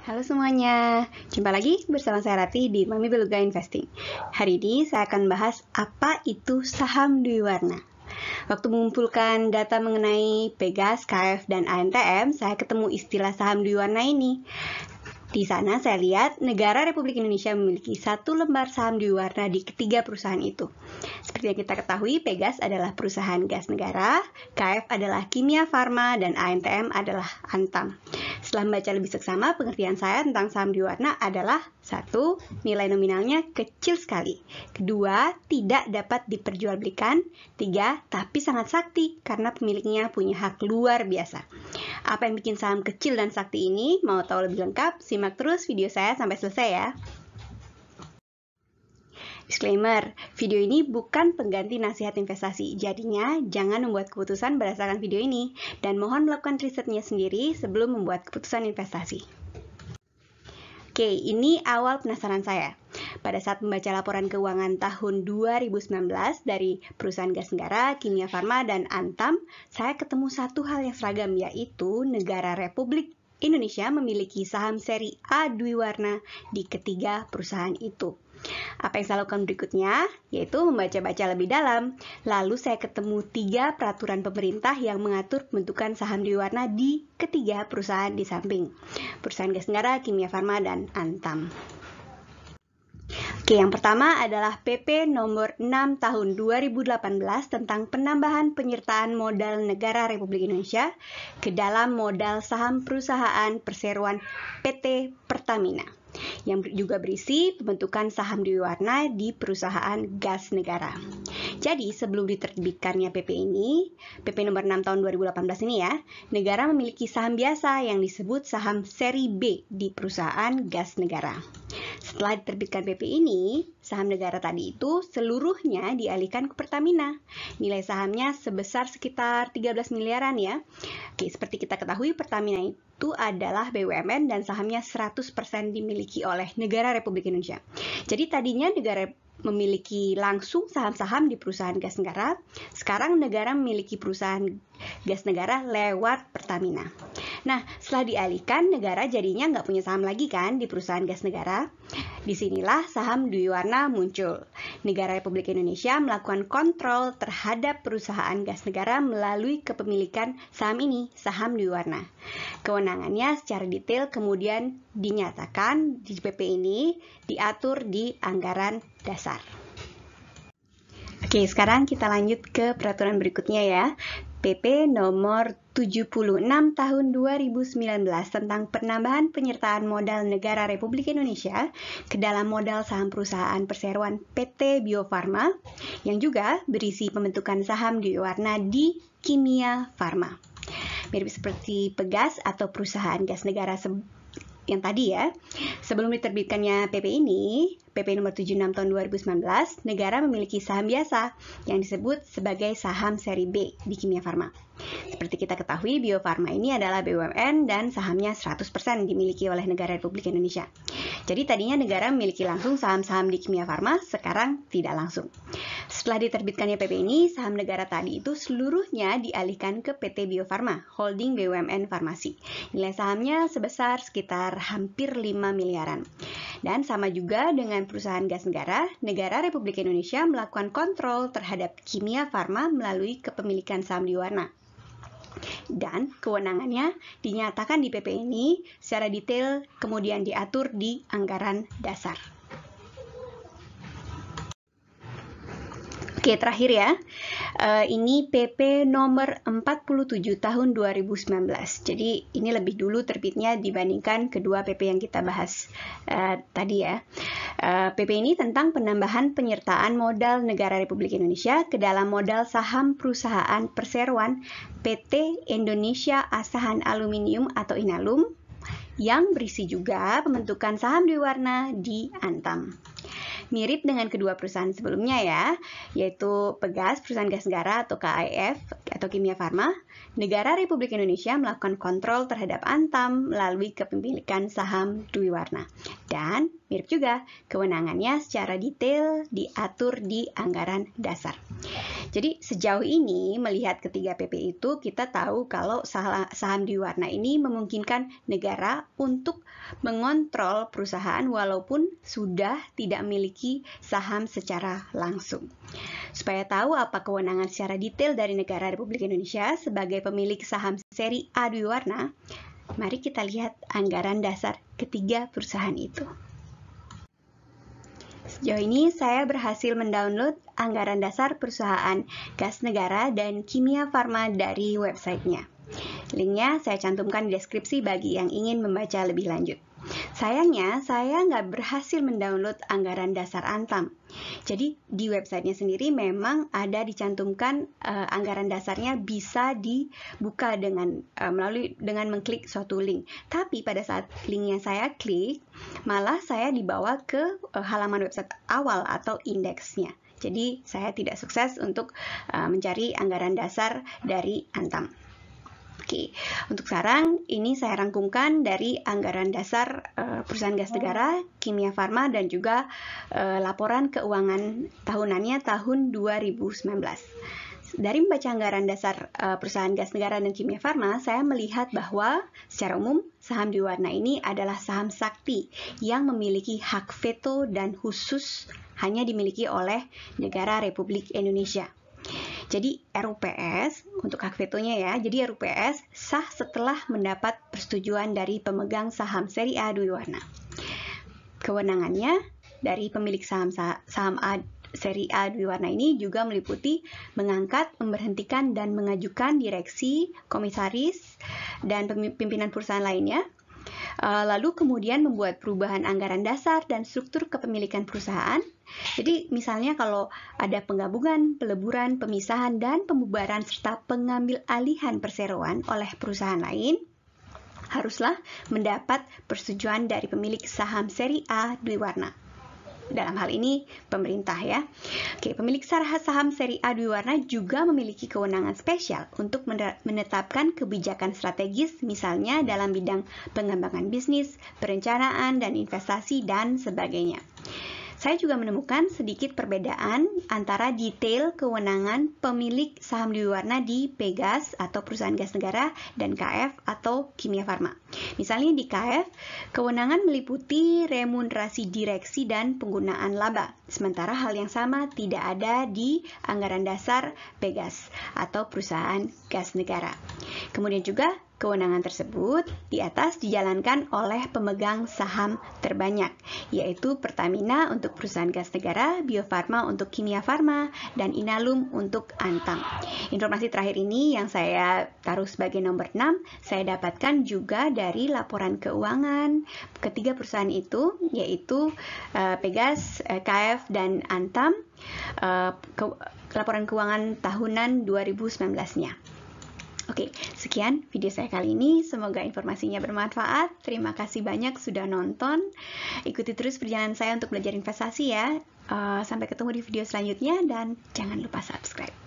Halo semuanya, jumpa lagi bersama saya Rati di Mami Beluga Investing. Hari ini saya akan bahas apa itu saham Dwiwarna. Waktu mengumpulkan data mengenai Pegas, KF, dan ANTM, saya ketemu istilah saham Dwiwarna ini. Di sana saya lihat negara Republik Indonesia memiliki satu lembar saham Dwiwarna di ketiga perusahaan itu. Seperti yang kita ketahui, Pegas adalah perusahaan gas negara, KF adalah Kimia Farma, dan ANTM adalah Antam. Setelah membaca lebih seksama, pengertian saya tentang saham Dwiwarna adalah: 1. Nilai nominalnya kecil sekali. 2. Tidak dapat diperjualbelikan. 3. Tapi sangat sakti karena pemiliknya punya hak luar biasa. Apa yang bikin saham kecil dan sakti ini? Mau tahu lebih lengkap? Simak terus video saya sampai selesai ya. Disclaimer, video ini bukan pengganti nasihat investasi, jadinya jangan membuat keputusan berdasarkan video ini, dan mohon melakukan risetnya sendiri sebelum membuat keputusan investasi. Oke, ini awal penasaran saya. Pada saat membaca laporan keuangan tahun 2019 dari perusahaan gas negara, Kimia Farma, dan Antam, saya ketemu satu hal yang seragam, yaitu negara Republik Indonesia memiliki saham seri A Dwiwarna di ketiga perusahaan itu. Apa yang saya lakukan berikutnya, yaitu membaca-baca lebih dalam. Lalu saya ketemu 3 peraturan pemerintah yang mengatur pembentukan saham Dwiwarna di ketiga perusahaan di samping. Perusahaan gas negara, Kimia Farma, dan Antam. Oke, yang pertama adalah PP nomor 6 tahun 2018 tentang penambahan penyertaan modal negara Republik Indonesia ke dalam modal saham perusahaan perseroan PT Pertamina, yang juga berisi pembentukan saham Dwiwarna di perusahaan gas negara. Jadi, sebelum diterbitkannya PP ini, PP nomor 6 tahun 2018 ini ya, negara memiliki saham biasa yang disebut saham seri B di perusahaan gas negara. Setelah diterbitkan PP ini, saham negara tadi itu seluruhnya dialihkan ke Pertamina. Nilai sahamnya sebesar sekitar 13 miliaran ya. Oke, seperti kita ketahui, Pertamina itu adalah BUMN dan sahamnya 100% dimiliki oleh negara Republik Indonesia. Jadi tadinya negara memiliki langsung saham-saham di perusahaan gas negara, sekarang negara memiliki perusahaan gas negara lewat Pertamina. Nah, setelah dialihkan, negara jadinya nggak punya saham lagi kan di perusahaan gas negara. Disinilah saham Dwiwarna muncul. Negara Republik Indonesia melakukan kontrol terhadap perusahaan gas negara melalui kepemilikan saham ini, saham Dwiwarna. Kewenangannya secara detail kemudian dinyatakan di PP ini, diatur di anggaran dasar. Oke, sekarang kita lanjut ke peraturan berikutnya ya. PP nomor 76 tahun 2019 tentang penambahan penyertaan modal negara Republik Indonesia ke dalam modal saham perusahaan perseroan PT Bio Farma, yang juga berisi pembentukan saham Dwiwarna di Kimia Farma. Mirip seperti Pegas atau perusahaan gas negara yang tadi ya. Sebelum diterbitkannya PP ini, PP nomor 76 tahun 2019, negara memiliki saham biasa yang disebut sebagai saham seri B di Kimia Farma. Seperti kita ketahui, Bio Farma ini adalah BUMN dan sahamnya 100% dimiliki oleh negara Republik Indonesia. Jadi tadinya negara memiliki langsung saham-saham di Kimia Farma, sekarang tidak langsung. Setelah diterbitkannya PP ini, saham negara tadi itu seluruhnya dialihkan ke PT Bio Farma, holding BUMN Farmasi. Nilai sahamnya sebesar sekitar hampir 5 miliaran. Dan sama juga dengan perusahaan gas negara, negara Republik Indonesia melakukan kontrol terhadap Kimia Farma melalui kepemilikan saham Dwiwarna. Dan kewenangannya dinyatakan di PP ini secara detail kemudian diatur di anggaran dasar. Oke, terakhir ya, ini PP nomor 47 tahun 2019. Jadi ini lebih dulu terbitnya dibandingkan kedua PP yang kita bahas tadi ya. PP ini tentang penambahan penyertaan modal negara Republik Indonesia ke dalam modal saham perusahaan perseroan PT Indonesia Asahan Aluminium atau Inalum, yang berisi juga pembentukan saham Dwiwarna di Antam. Mirip dengan kedua perusahaan sebelumnya ya, yaitu Pegas, perusahaan gas negara atau KAIF atau Kimia Farma, negara Republik Indonesia melakukan kontrol terhadap Antam melalui kepemilikan saham Dwiwarna. Dan mirip juga, kewenangannya secara detail diatur di anggaran dasar. Jadi sejauh ini melihat ketiga PP itu, kita tahu kalau saham Dwiwarna ini memungkinkan negara untuk mengontrol perusahaan walaupun sudah tidak memiliki saham secara langsung. Supaya tahu apa kewenangan secara detail dari negara Republik Indonesia sebagai pemilik saham seri A Dwiwarna, mari kita lihat anggaran dasar ketiga perusahaan itu. Sejauh ini saya berhasil mendownload anggaran dasar perusahaan gas negara dan kimia farma dari websitenya. Linknya saya cantumkan di deskripsi bagi yang ingin membaca lebih lanjut. Sayangnya, saya nggak berhasil mendownload anggaran dasar Antam. Jadi, di websitenya sendiri memang ada dicantumkan anggaran dasarnya bisa dibuka dengan mengklik suatu link. Tapi pada saat linknya saya klik, malah saya dibawa ke halaman website awal atau indeksnya. Jadi, saya tidak sukses untuk mencari anggaran dasar dari Antam. Oke, untuk sekarang ini saya rangkumkan dari anggaran dasar perusahaan gas negara, kimia farma, dan juga laporan keuangan tahunannya tahun 2019. Dari membaca anggaran dasar perusahaan gas negara dan kimia farma, saya melihat bahwa secara umum saham Dwiwarna ini adalah saham sakti yang memiliki hak veto dan khusus hanya dimiliki oleh negara Republik Indonesia. Jadi RUPS untuk hak vetonya ya. Jadi RUPS sah setelah mendapat persetujuan dari pemegang saham seri A Dwiwarna. Kewenangannya dari pemilik saham A seri A Dwiwarna ini juga meliputi mengangkat, memberhentikan dan mengajukan direksi, komisaris dan pimpinan perusahaan lainnya. Lalu kemudian membuat perubahan anggaran dasar dan struktur kepemilikan perusahaan. Jadi misalnya kalau ada penggabungan, peleburan, pemisahan, dan pembubaran serta pengambil alihan perseroan oleh perusahaan lain, haruslah mendapat persetujuan dari pemilik saham seri A Dwiwarna. Dalam hal ini pemerintah ya. Oke, pemilik saham seri A Dwiwarna juga memiliki kewenangan spesial untuk menetapkan kebijakan strategis, misalnya dalam bidang pengembangan bisnis, perencanaan dan investasi dan sebagainya. Saya juga menemukan sedikit perbedaan antara detail kewenangan pemilik saham Dwiwarna di Pegas atau perusahaan gas negara dan KF atau kimia farma. Misalnya di KF, kewenangan meliputi remunerasi direksi dan penggunaan laba. Sementara hal yang sama tidak ada di anggaran dasar Pegas atau perusahaan gas negara. Kemudian juga kewenangan tersebut di atas dijalankan oleh pemegang saham terbanyak, yaitu Pertamina untuk perusahaan gas negara, Bio Farma untuk kimia farma, dan Inalum untuk Antam. Informasi terakhir ini yang saya taruh sebagai nomor 6, saya dapatkan juga dari laporan keuangan ketiga perusahaan itu, yaitu Pegas, KF, dan Antam, laporan keuangan tahunan 2019-nya. Oke, sekian video saya kali ini. Semoga informasinya bermanfaat. Terima kasih banyak sudah nonton. Ikuti terus perjalanan saya untuk belajar investasi ya. Sampai ketemu di video selanjutnya dan jangan lupa subscribe.